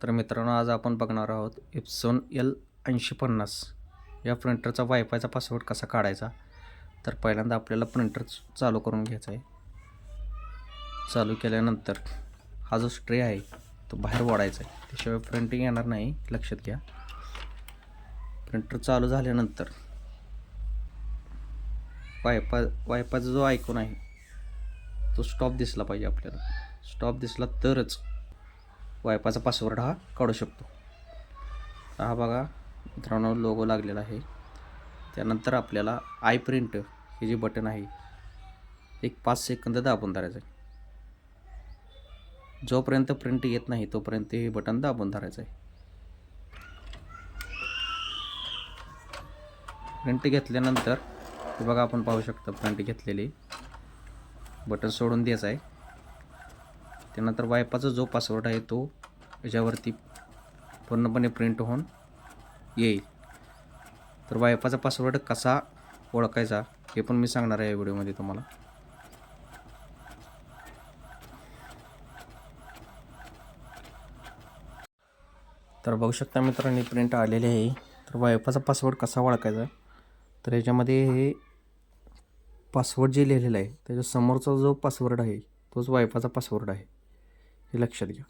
तर मित्रांनो, आज आपण बघणार आहोत एप्सॉन L8050 या प्रिंटरचा वायफायचा पासवर्ड कसा काढायचा. तर पहिल्यांदा आपल्याला प्रिंटर चालू करून घ्यायचा आहे. चालू केल्यानंतर हा जो स्ट्रे आहे तो बाहेर ओढायचा आहे, त्याशिवाय प्रिंटिंग येणार नाही, लक्षात घ्या. प्रिंटर चालू झाल्यानंतर वायफायचा जो आयकॉन आहे तो स्टॉप दिसला पाहिजे आपल्याला. स्टॉप दिसला तरच वायफायचा पासवर्ड हा काढू शकतो. हा बघा मित्रांनो, लोगो लागलेला आहे. त्यानंतर आपल्याला आय प्रिंट हे जे बटन आहे एक 5 सेकंद दाबून धरायचं आहे. जोपर्यंत प्रिंट येत नाही तोपर्यंत हे बटन दाबून धरायचं आहे. प्रिंट घेतल्यानंतर हे बघा, आपण पाहू शकता प्रिंट घेतलेली. बटन सोडून द्यायचं आहे. त्यानंतर वायफायचा जो पासवर्ड आहे तो याच्यावरती पूर्णपणे प्रिंट होऊन येईल. तर वायफायचा पासवर्ड कसा ओळखायचा हे पण मी सांगणार आहे या व्हिडिओमध्ये तुम्हाला. तर बघू शकता मित्रांनो, प्रिंट आलेली आहे. तर वायफायचा पासवर्ड कसा ओळखायचा, तर याच्यामध्ये हे पासवर्ड जे लिहिलेलं आहे त्याच्या समोरचा जो पासवर्ड आहे तोच वायफायचा पासवर्ड आहे, हे लक्षात घ्या.